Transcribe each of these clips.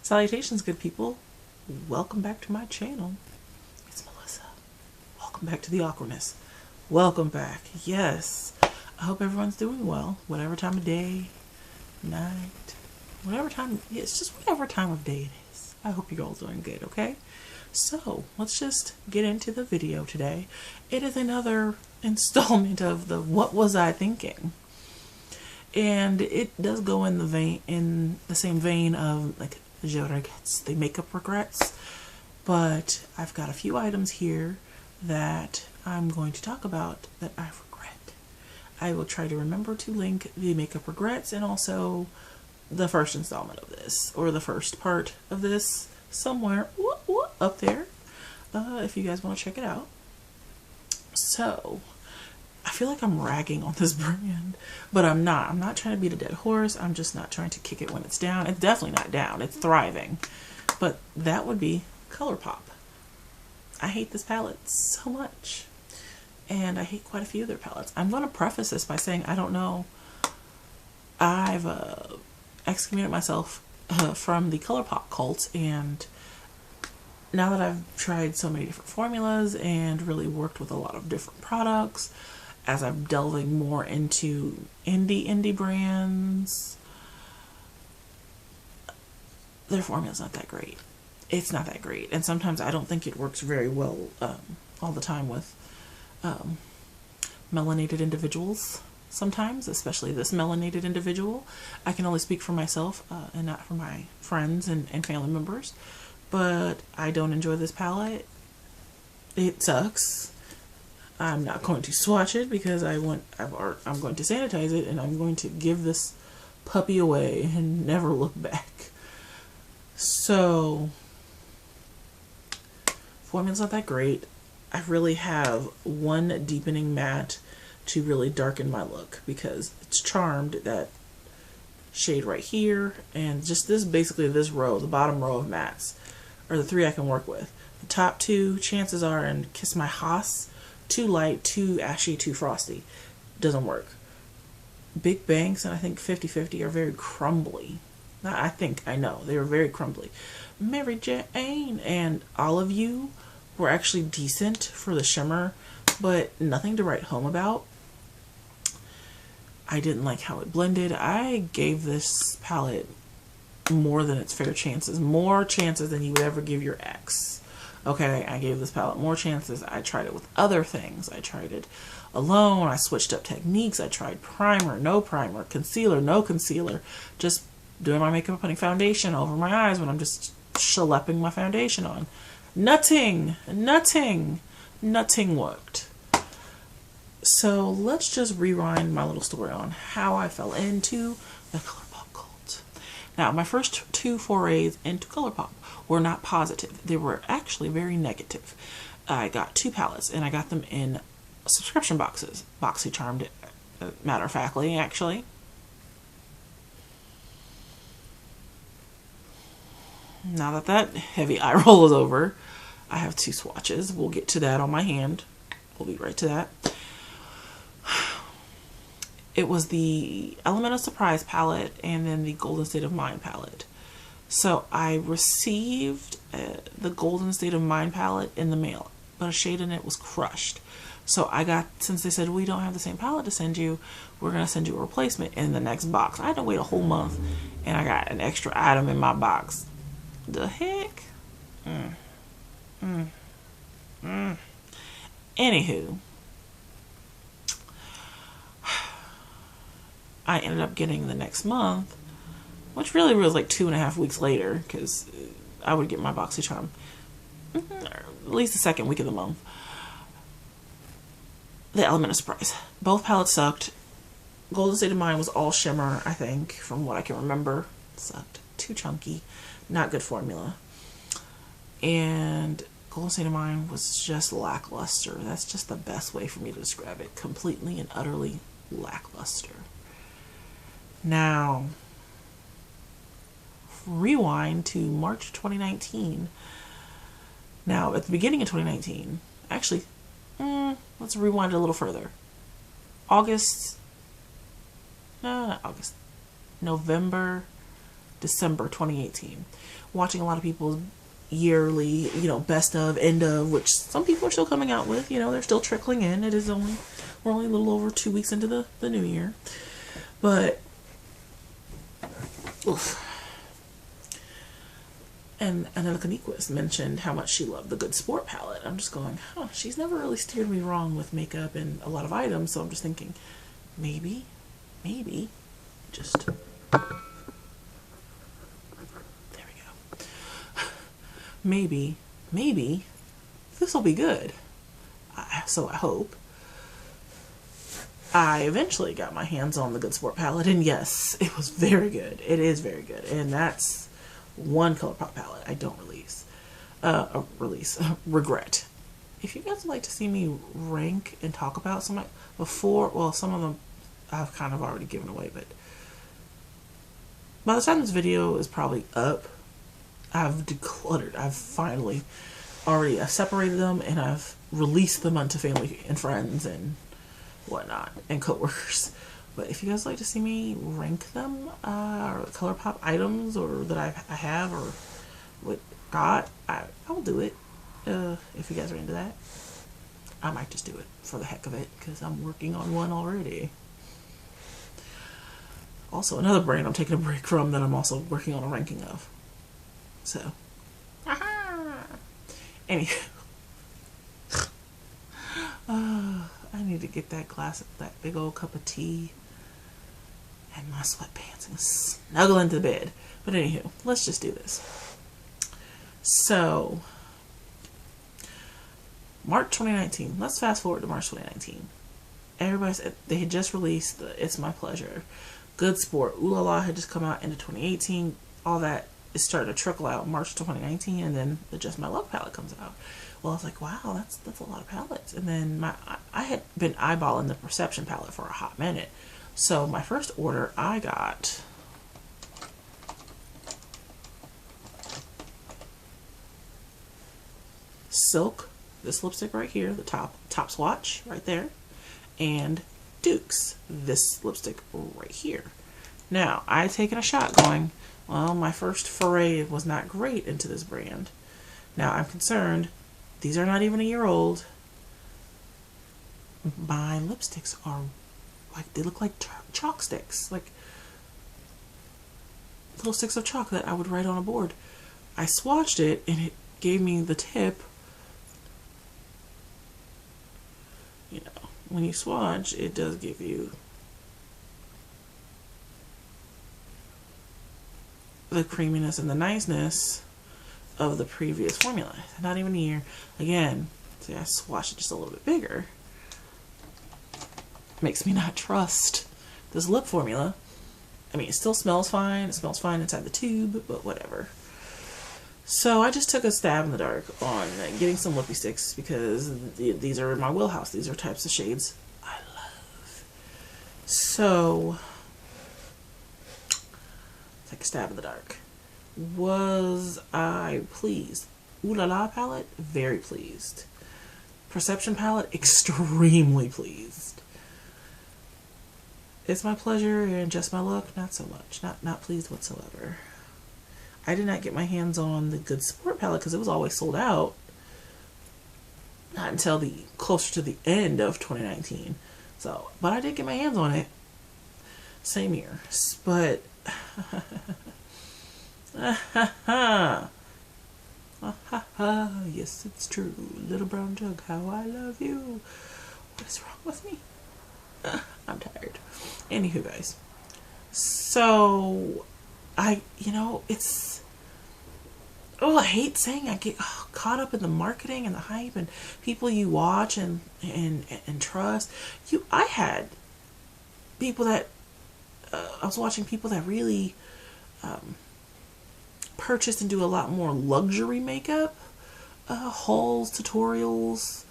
Salutations, good people. Welcome back to my channel. It's Melissa. Welcome back to the awkwardness. Welcome back. Yes. I hope everyone's doing well. Whatever time of day, night, whatever time. Yeah, it's just whatever time of day it is. I hope you're all doing good, okay? So, let's just get into the video today. It is another installment of the What Was I Thinking? And it does go in the same vein of like the makeup regrets, but I've got a few items here that I'm going to talk about that I regret. I will try to remember to link the makeup regrets and also the first installment of this, or the first part of this, somewhere up there, if you guys want to check it out. So I feel like I'm ragging on this brand, but I'm not. I'm not trying to beat a dead horse. I'm just not trying to kick it when it's down. It's definitely not down. It's thriving. But that would be ColourPop. I hate this palette so much. And I hate quite a few of their palettes. I'm going to preface this by saying I don't know. I've excommunicated myself from the ColourPop cult, and now that I've tried so many different formulas and really worked with a lot of different products, as I'm delving more into indie brands, their formula's not that great. It's not that great. And sometimes I don't think it works very well all the time with melanated individuals. Sometimes, especially this melanated individual. I can only speak for myself and not for my friends and family members. But I don't enjoy this palette. It sucks. I'm not going to swatch it because I'm going to sanitize it, and I'm going to give this puppy away and never look back. So, formula's not that great. I really have one deepening matte to really darken my look because it's Charmed, that shade right here, and just basically this row, the bottom row of mattes, are the three I can work with. The top two, chances are, and Kiss My Haas, too light, too ashy, too frosty. Doesn't work. Big Banks and I think 50/50 are very crumbly. I know. They were very crumbly. Mary Jane and Olive You were actually decent for the shimmer, but nothing to write home about. I didn't like how it blended. I gave this palette more than its fair chances. More chances than you would ever give your ex. Okay, I gave this palette more chances. I tried it with other things. I tried it alone. I switched up techniques. I tried primer, no primer, concealer, no concealer. Just doing my makeup, putting foundation over my eyes when I'm just schlepping my foundation on. Nothing worked. So let's just rewind my little story on how I fell into the ColourPop cult. Now, my first two forays into ColourPop were not positive. They were actually very negative. I got two palettes, and I got them in subscription boxes. BoxyCharmed, matter of factly, actually. Now that heavy eye roll is over, I have two swatches. We'll get to that on my hand. We'll be right to that. It was the Element of Surprise palette and then the Golden State of Mind palette. So I received the Golden State of Mind palette in the mail, but a shade in it was crushed. So I got, since they said we don't have the same palette to send you, we're going to send you a replacement in the next box. I had to wait a whole month, and I got an extra item in my box. The heck? Anywho, I ended up getting the next month, which really was like 2.5 weeks later, because I would get my BoxyCharm at least the second week of the month. The Element of Surprise. Both palettes sucked. Golden State of Mind was all shimmer, I think, from what I can remember. It sucked. Too chunky. Not good formula. And Golden State of Mind was just lackluster. That's just the best way for me to describe it. Completely and utterly lackluster. Now, rewind to March 2019. Now, at the beginning of 2019, actually, let's rewind a little further. November December 2018. Watching a lot of people's yearly, best of, end of, which some people are still coming out with. They're still trickling in. We're only a little over 2 weeks into the new year. But, oof. And then Kanequist mentioned how much she loved the Good Sport palette. I'm just going, she's never really steered me wrong with makeup and a lot of items, so I'm just thinking, maybe, just, there we go. Maybe, this will be good. So I hope. I eventually got my hands on the Good Sport palette, and yes, it was very good. It is very good, and that's one ColourPop palette I don't regret. If you guys would like to see me rank and talk about some some of them I've kind of already given away, but by the time this video is probably up, I've decluttered. I've finally I've separated them, and I've released them onto family and friends and whatnot, and coworkers. But if you guys like to see me rank them, or ColourPop items, or that I have, or what got, I will do it. If you guys are into that, I might just do it for the heck of it, because I'm working on one already. Also, another brand I'm taking a break from that I'm also working on a ranking of. So, anyway. I need to get that big old cup of tea and my sweatpants and snuggle into bed. But anywho, let's just do this. So, March 2019. Let's fast forward to March 2019. They had just released the It's My Pleasure. Good Sport. Ooh La La had just come out into 2018. All that is starting to trickle out March 2019, and then the Just My Love palette comes out. Well, I was like, wow, that's a lot of palettes. And then I had been eyeballing the Perception palette for a hot minute. So my first order, I got Silk, this lipstick right here, the top swatch right there, and Dukes, this lipstick right here. Now, I had taken a shot going, well, my first foray was not great into this brand. Now, I'm concerned. These are not even a year old. My lipsticks are like, they look like chalk sticks, like little sticks of chalk that I would write on a board. I swatched it, and it gave me the tip. When you swatch, it does give you the creaminess and the niceness of the previous formula. Not even a year. Again, see, I swatched it just a little bit bigger. Makes me not trust this lip formula. I mean, it still smells fine. It smells fine inside the tube, but whatever. So I just took a stab in the dark on getting some lippy sticks, because these are in my wheelhouse. These are types of shades I love. So, take a stab in the dark. Was I pleased? Ooh La La palette, very pleased. Perception palette, extremely pleased. It's My Pleasure and Just My Look, not so much. Not pleased whatsoever. I did not get my hands on the Good Sport palette because it was always sold out. Not until closer to the end of 2019. So, but I did get my hands on it. Same year. But yes, it's true. Little brown jug, how I love you. What is wrong with me? I'm tired. Anywho, guys. So, I hate saying I get caught up in the marketing and the hype and people you watch and trust. I had people that, I was watching people that really purchase and do a lot more luxury makeup, hauls, tutorials,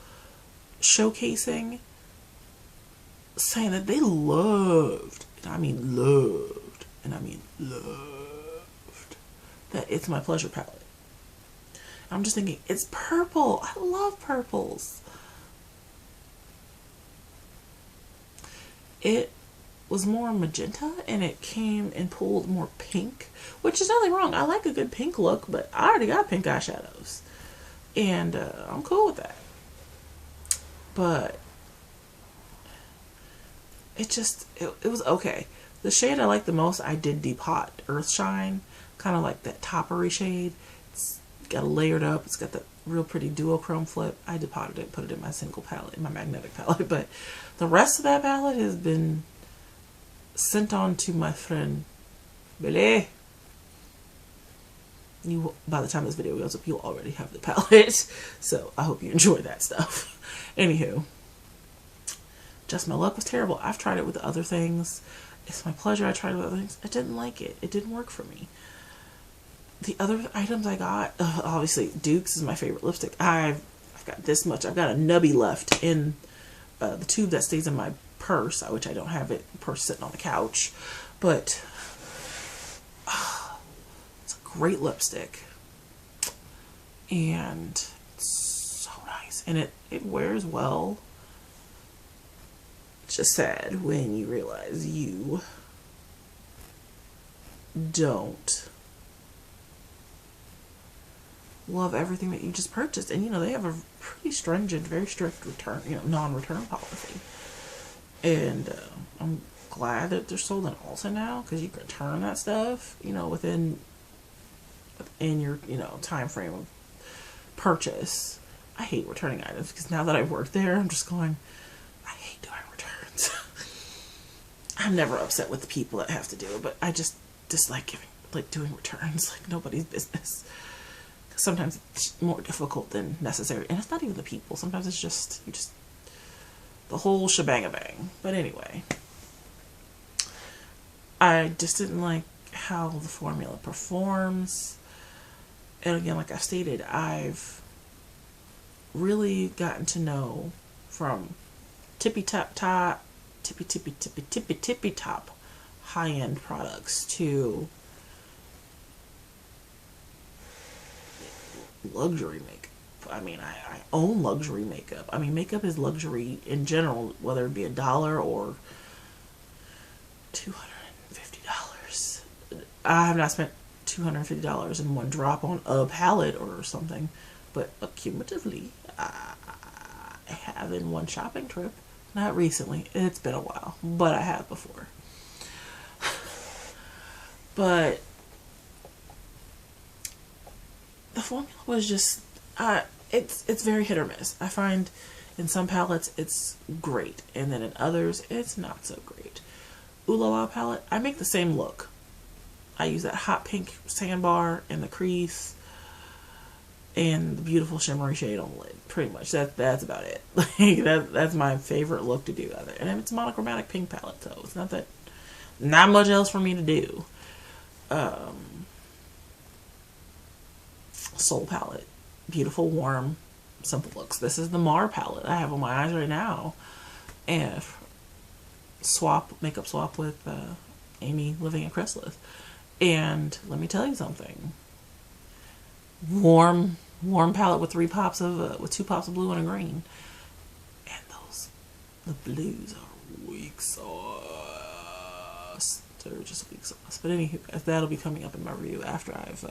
showcasing, saying that they loved, and I mean loved, that It's My Pleasure palette. I'm just thinking, it's purple. I love purples. It was more magenta, and it came and pulled more pink, which is nothing wrong. I like a good pink look, but I already got pink eyeshadows, and I'm cool with that. But it was okay. The shade I like the most, I did Depot Earth Shine, kind of like that toppery shade. It's got a layered up. It's got that real pretty duochrome flip. I depotted it, put it in my single palette, in my magnetic palette. But the rest of that palette has been sent on to my friend Billy. You, by the time this video goes up, you'll already have the palette. So I hope you enjoy that stuff. Anywho, Just My Luck was terrible. I've tried it with other things. It's my pleasure. I tried it with other things. I didn't like it. It didn't work for me. The other items I got, obviously Duke's is my favorite lipstick. I've got this much. I've got a nubby left in the tube that stays in my purse, which I don't have it purse sitting on the couch. But it's a great lipstick. And it's so nice. And it wears well. It's just sad when you realize you don't love everything that you just purchased. And, you know, they have a pretty stringent, very strict return, non-return policy. And I'm glad that they're sold in Ulta now, because you can return that stuff, within your, time frame of purchase. I hate returning items, because now that I've worked there, I'm just going, I hate doing returns. I'm never upset with the people that have to do it, but I just dislike doing returns like nobody's business. Sometimes it's more difficult than necessary, and it's not even the people. Sometimes it's just the whole shebang-a-bang. But anyway, I just didn't like how the formula performs. And again, like I stated, I've really gotten to know from tippy top high-end products to luxury makeup. I mean, I own luxury makeup. I mean, makeup is luxury in general, whether it be $1 or $250. I have not spent $250 in one drop on a palette or something, but cumulatively, I have in one shopping trip. Not recently. It's been a while, but I have before. But the formula was just, it's very hit or miss. I find in some palettes it's great, and then in others it's not so great. Ooh La La palette, I make the same look. I use that hot pink sandbar in the crease and the beautiful shimmery shade on the lid. Pretty much. That's about it. That's my favorite look to do. And it's a monochromatic pink palette, so it's not much else for me to do. Soul palette. Beautiful, warm, simple looks. This is the Mar palette I have on my eyes right now. And makeup swap with Amy living in Chrysalis. And let me tell you something. Warm palette with 2 pops of blue and a green. And the blues are weak sauce. They're just weak sauce. But anywho, that'll be coming up in my review after I've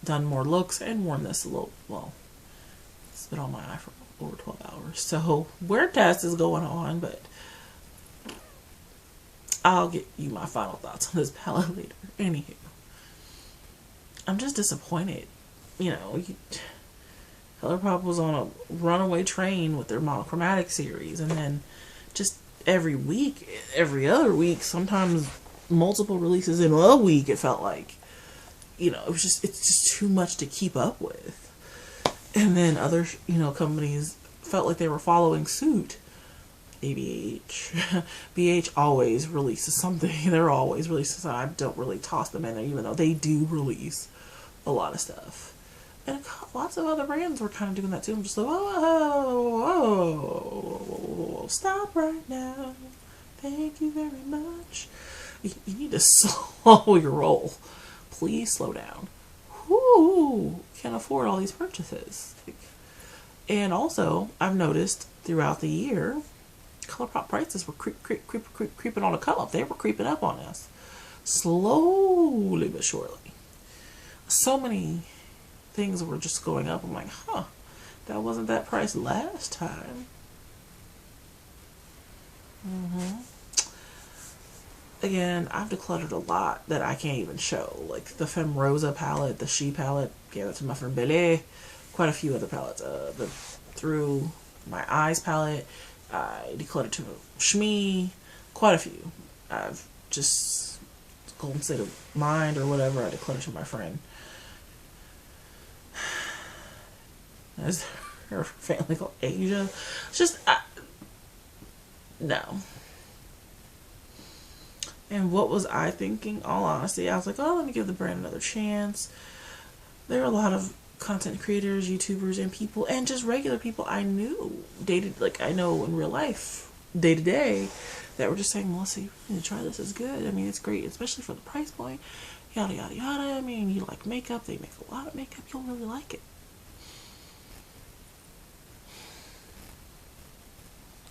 done more looks and worn this a little, well, it's been on my eye for over 12 hours. So wear test is going on, but I'll get you my final thoughts on this palette later. Anywho, I'm just disappointed. ColourPop was on a runaway train with their monochromatic series, and then just every other week, sometimes multiple releases in a week, it felt like. It's just too much to keep up with. And then other, companies felt like they were following suit. ABH. BH always releases something. They're always releasing something. I don't really toss them in there, even though they do release a lot of stuff. And lots of other brands were kind of doing that too. I'm just like, whoa, stop right now. Thank you very much. You need to slow your roll. Please slow down. Who can afford all these purchases? And also, I've noticed throughout the year, ColourPop prices were creeping on the come up. They were creeping up on us. Slowly but surely. So many things were just going up. I'm like, huh, that wasn't that price last time. Again, I've decluttered a lot that I can't even show. Like the Femme Rosa palette, the She palette, gave it to my friend Bele. Quite a few other palettes. The Through My Eyes palette, I decluttered to Shmi. Quite a few. I've just Golden State of Mind or whatever, I decluttered to my friend. There's her family called Asia. It's just, no. And what was I thinking? All honesty, I was like, oh, let me give the brand another chance. There are a lot of content creators, YouTubers, and people, and just regular people I knew, like I know in real life, day to day, that were just saying, Melissa, you need to try this. It's good. I mean, it's great, especially for the price point. Yada yada yada. I mean, you like makeup? They make a lot of makeup. You'll really like it.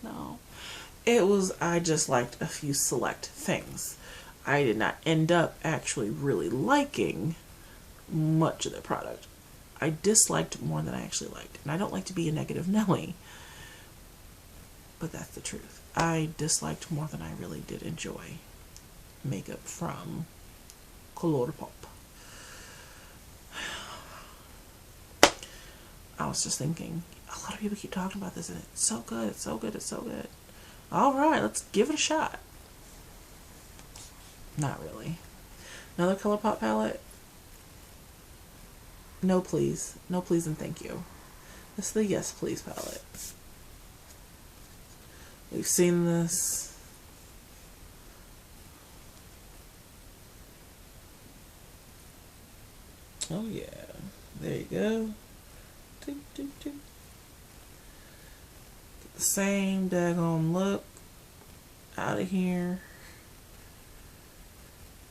No. It was, I just liked a few select things. I did not end up actually really liking much of their product. I disliked more than I actually liked. And I don't like to be a negative Nelly, but that's the truth. I disliked more than I really did enjoy makeup from ColourPop. I was just thinking, a lot of people keep talking about this and it's so good, it's so good, it's so good. Alright, let's give it a shot. Not really. Another ColourPop palette? No please. No please and thank you. This is the Yes Please palette. We've seen this. Oh yeah. There you go. Get the same daggone look out of here.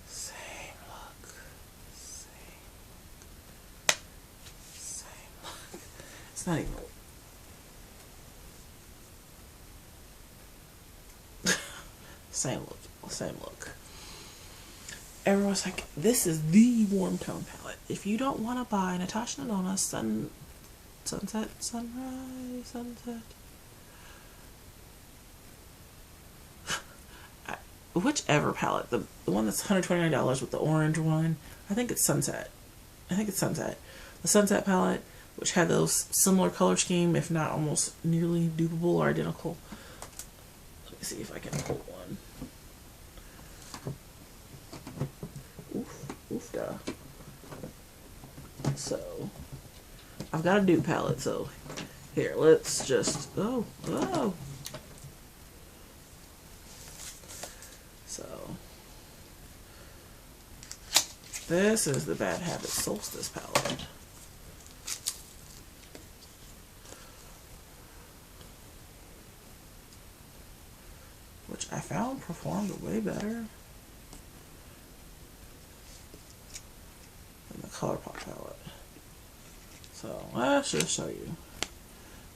Same look. Same look. It's not even. Same look. Same look. Everyone's like, this is the warm tone palette. If you don't want to buy Natasha Denona Sunset, Sunrise, Sunset. Whichever palette. The one that's $129 with the orange one. I think it's Sunset. The Sunset palette, which had those similar color scheme, if not almost nearly dupable or identical. Let me see if I can pull one. Oof da. So, I've got a dupe palette, so here, let's just, oh. So, this is the Bad Habit Solstice palette. Which I found performed way better than the ColourPop palette. So, let's just show you.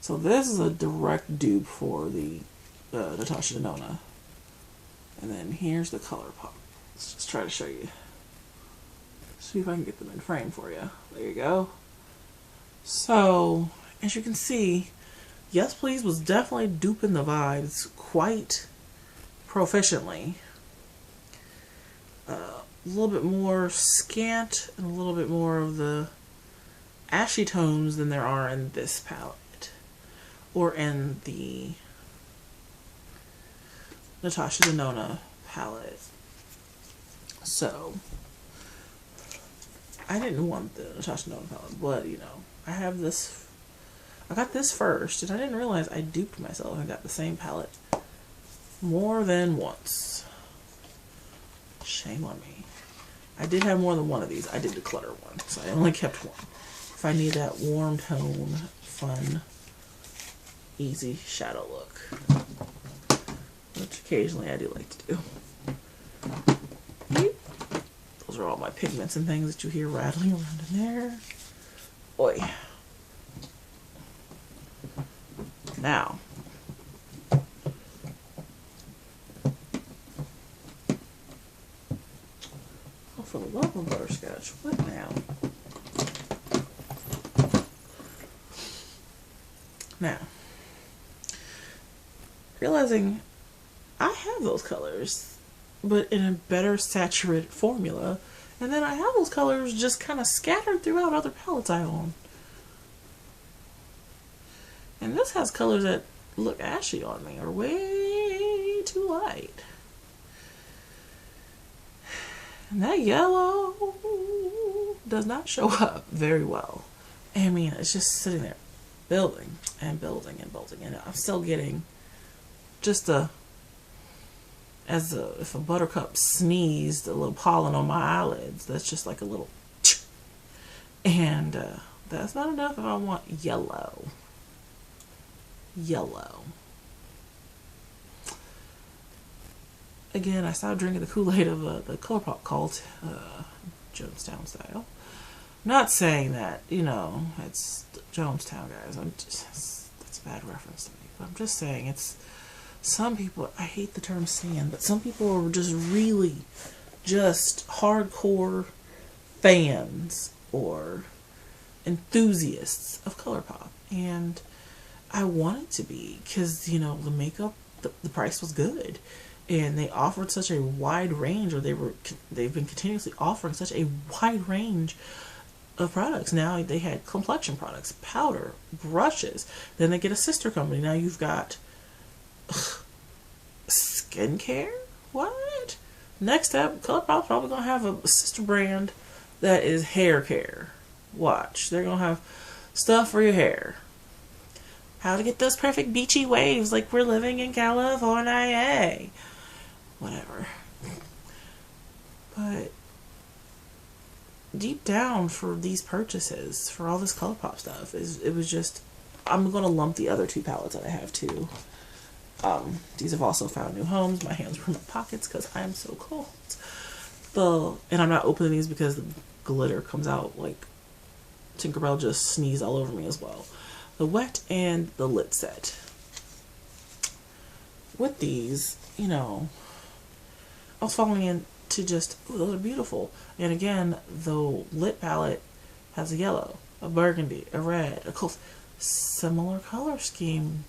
So this is a direct dupe for the Natasha Denona. And then here's the ColourPop. Let's just try to show you. See if I can get them in frame for you. There you go. So, as you can see, Yes Please was definitely duping the vibes quite proficiently. A little bit more scant and a little bit more of the ashy tones than there are in this palette. Or in the Natasha Denona palette. So, I didn't want the Natasha Denona palette, but you know, I have this. I got this first, and I didn't realize I duped myself and got the same palette more than once. Shame on me. I did have more than one of these. I did declutter one, so I only kept one. If I need that warm tone, fun, easy shadow look, which occasionally I do like to do. Those are all my pigments and things that you hear rattling around in there. Oi. Now, love a butterscotch. What now? Now, realizing I have those colors, but in a better saturated formula, and then I have those colors just kind of scattered throughout other palettes I own. And this has colors that look ashy on me, or way too light. And that yellow does not show up very well. I mean, it's just sitting there building and building and building, and I'm still getting just if a buttercup sneezed, a little pollen on my eyelids. That's just like a little and that's not enough if I want yellow. Again, I stopped drinking the Kool-Aid of the ColourPop cult, Jonestown style. Not saying that, it's Jonestown, guys. That's a bad reference to me. But I'm just saying it's some people, I hate the term stan, but some people are just really just hardcore fans or enthusiasts of ColourPop. And I wanted to be, because, the makeup, the price was good. And they offered such a wide range, or they've been continuously offering such a wide range of products. Now they had complexion products, powder, brushes. Then they get a sister company. Now you've got skincare? What? Next up, ColourPop's probably going to have a sister brand that is hair care. Watch. They're going to have stuff for your hair. How to get those perfect beachy waves like we're living in California. Whatever. But deep down, for these purchases, for all this ColourPop stuff, it was just, I'm going to lump the other two palettes that I have too. These have also found new homes. My hands were in my pockets because I am so cold. And I'm not opening these because the glitter comes out like Tinkerbell just sneezed all over me as well. The wet and the lit set. With these, I was falling into just, ooh, those are beautiful. And again, the lit palette has a yellow, a burgundy, a red, a cool, similar color scheme.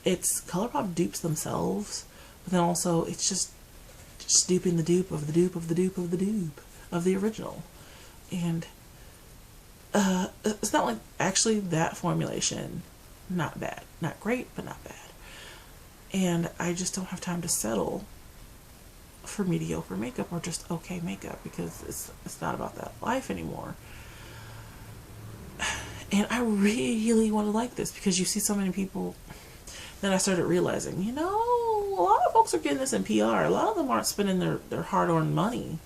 It's ColourPop dupes themselves, but then also it's just duping the dupe of the dupe of the dupe of the dupe of the original. And it's not like actually that formulation, not bad, not great, but not bad. And I just don't have time to settle for mediocre makeup or just okay makeup, because it's not about that life anymore. And I really want to like this, because you see so many people. Then I started realizing, a lot of folks are getting this in PR. A lot of them aren't spending their hard-earned money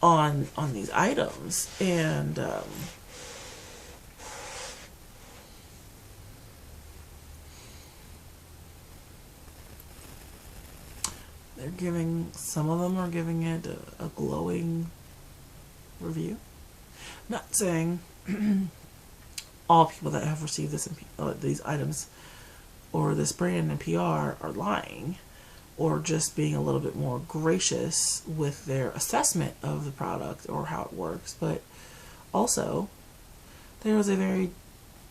on these items. And some of them are giving it a glowing review. Not saying all people that have received this these items or this brand in PR are lying, or just being a little bit more gracious with their assessment of the product or how it works. But also, there was a very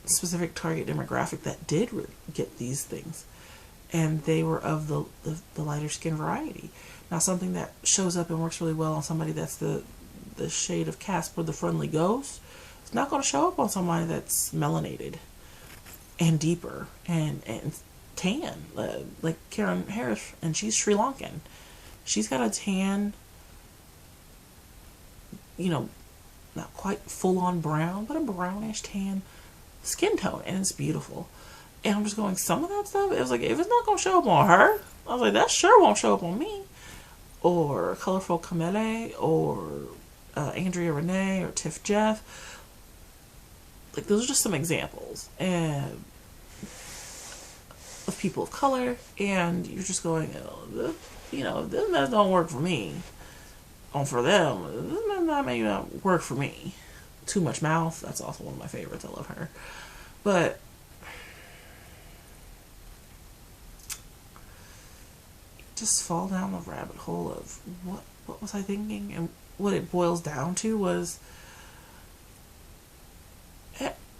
specific target demographic that did get these things, and they were of the lighter skin variety. Now, something that shows up and works really well on somebody that's the shade of Casper the Friendly Ghost, it's not going to show up on somebody that's melanated and deeper and tan, like Karen Harris, and she's Sri Lankan. She's got a tan, not quite full-on brown, but a brownish tan skin tone, and it's beautiful. And I'm just going, some of that stuff, it was like, if it's not going to show up on her, I was like, that sure won't show up on me. Or Colorful Camille, or Andrea Renee, or Tiff Jeff. Like, those are just some examples of people of color, and you're just going, this mess don't work for me. For them, this mess may not work for me. Too Much Mouth, that's also one of my favorites. I love her. But just fall down the rabbit hole of what was I thinking, and what it boils down to was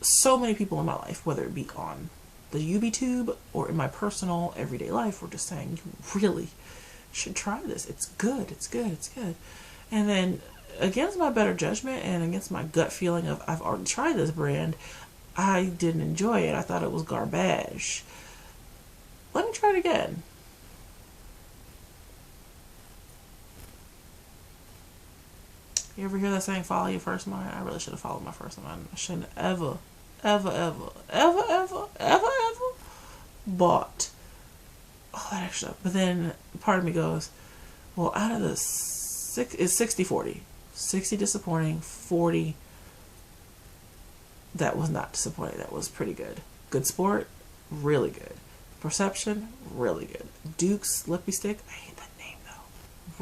so many people in my life, whether it be on the UB or in my personal everyday life, were just saying, you really should try this. It's good. It's good. It's good. And then against my better judgment and against my gut feeling of I've already tried this brand, I didn't enjoy it. I thought it was garbage. Let me try it again. You ever hear that saying, follow your first mind? I really should have followed my first mind. I shouldn't ever bought all that extra stuff. But then part of me goes, well, out of the it's 60-40. 60 disappointing, 40 that was not disappointing. That was pretty good. Good sport, really good. Perception, really good. Duke's lippy stick, I hate that name though.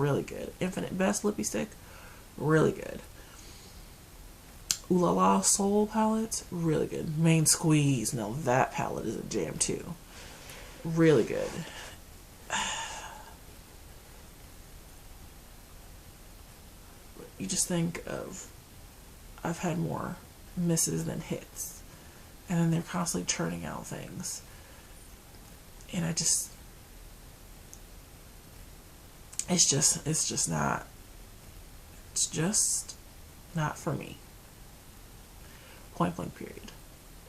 Really good. Infinite Best lippy stick, really good. Ooh La La Soul palettes, really good. Main Squeeze, now that palette is a jam too. Really good. You just think of, I've had more misses than hits, and then they're constantly churning out things, and it's just not for me. Point blank period.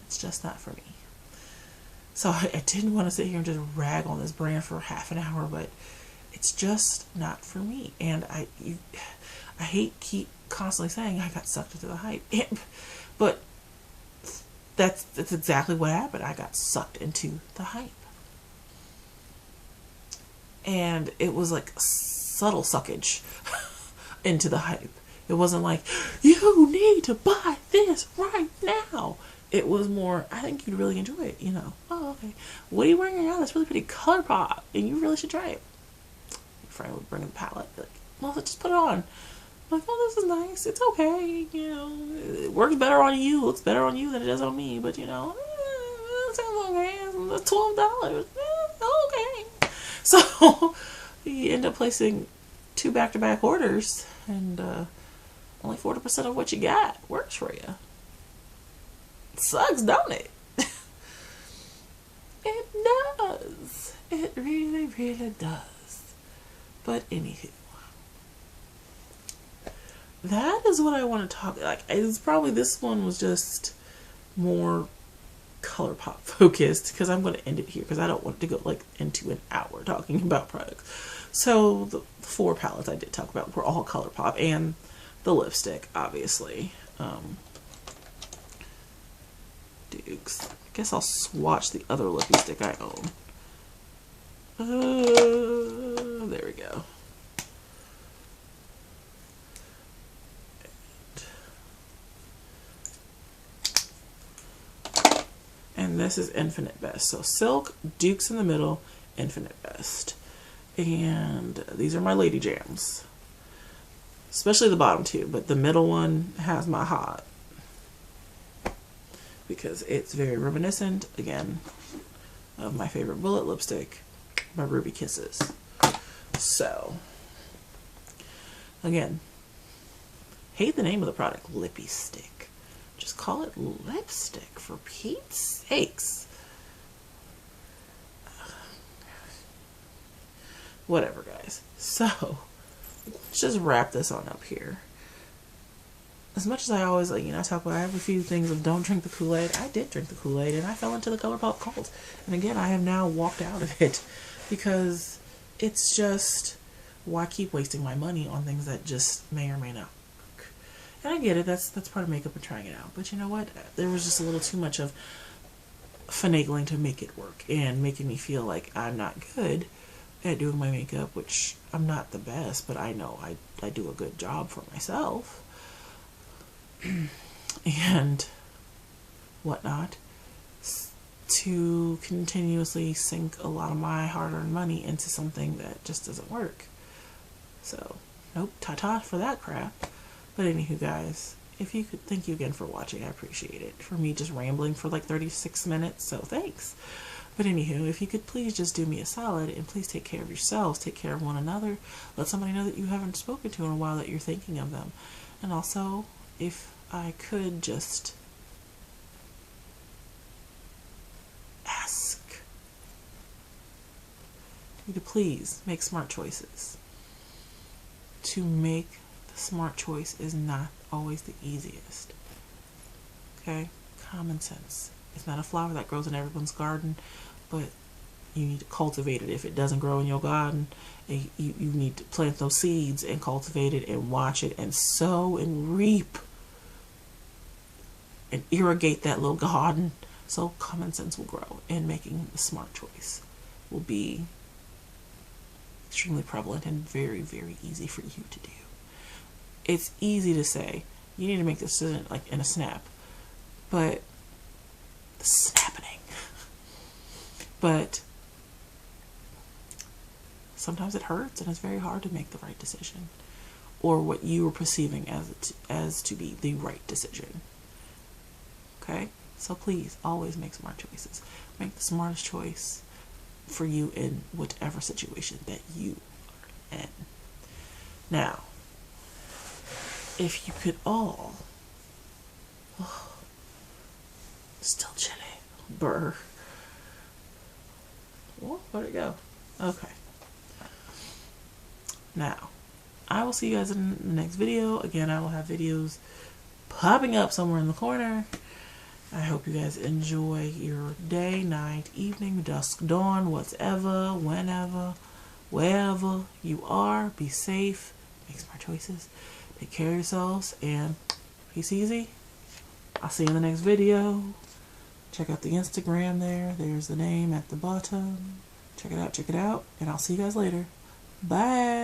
It's just not for me. So I didn't want to sit here and just rag on this brand for half an hour, but it's just not for me. And I keep constantly saying I got sucked into the hype, but that's exactly what happened. I got sucked into the hype, and it was like subtle suckage into the hype. It wasn't like, you need to buy this right now. It was more, I think you'd really enjoy it, you know. Oh, okay. What are you wearing around? That's really pretty color pop, and you really should try it. Your friend would bring a palette, like, well, just put it on. I'm like, oh, this is nice. It's okay, you know. It works better on you. It looks better on you than it does on me, but, you know, it sounds okay. It's $12. Okay. So, you end up placing 2 back-to-back orders, and only 40% of what you got works for you. It sucks, don't it? It does. It really, really does. But anywho, that is what I want to talk. Like, it's probably, this one was just more color pop focused, because I'm going to end it here because I don't want to go like into an hour talking about products. So the 4 palettes I did talk about were all color pop, and the lipstick, obviously. Dukes. I guess I'll swatch the other lippy stick I own. There we go. And this is Infinite Best. So Silk, Dukes in the middle, Infinite Best. And these are my lady jams. Especially the bottom 2, but the middle one has my heart, because it's very reminiscent, again, of my favorite bullet lipstick, my Ruby Kisses. So, again, hate the name of the product, lippy stick. Just call it lipstick, for Pete's sakes. Whatever, guys. So, let's just wrap this on up here. As much as I always, like, you know, I talk about, I have a few things of don't drink the Kool-Aid. I did drink the Kool-Aid, and I fell into the ColourPop cult. And again, I have now walked out of it, because it's just, why keep wasting my money on things that just may or may not work? And I get it, that's part of makeup and trying it out. But you know what? There was just a little too much of finagling to make it work, and making me feel like I'm not good at doing my makeup, which I'm not the best, but I know I do a good job for myself. And whatnot, to continuously sink a lot of my hard-earned money into something that just doesn't work. So, nope, ta-ta for that crap. But anywho, guys, if you could, thank you again for watching. I appreciate it. For me just rambling for like 36 minutes, so thanks. But anywho, if you could please just do me a solid and please take care of yourselves, take care of one another. Let somebody know that you haven't spoken to in a while, that you're thinking of them. And also, if I could just ask you to please make smart choices. To make the smart choice is not always the easiest. Okay? Common sense. It's not a flower that grows in everyone's garden, but you need to cultivate it. If it doesn't grow in your garden, you need to plant those seeds and cultivate it and watch it and sow and reap and irrigate that little garden, so common sense will grow, and making the smart choice will be extremely prevalent and very, very easy for you to do. It's easy to say, you need to make this decision like in a snap, but the snapping. But sometimes it hurts and it's very hard to make the right decision, or what you were perceiving as to be the right decision. Okay? So please always make smart choices. Make the smartest choice for you in whatever situation that you are in. Now, if you could all, still chilly, burr. Oh, where'd it go? Okay. Now, I will see you guys in the next video. Again, I will have videos popping up somewhere in the corner. I hope you guys enjoy your day, night, evening, dusk, dawn, whatever, whenever, wherever you are. Be safe, make smart choices, take care of yourselves, and peace easy. I'll see you in the next video. Check out the Instagram there. There's the name at the bottom. Check it out, and I'll see you guys later. Bye.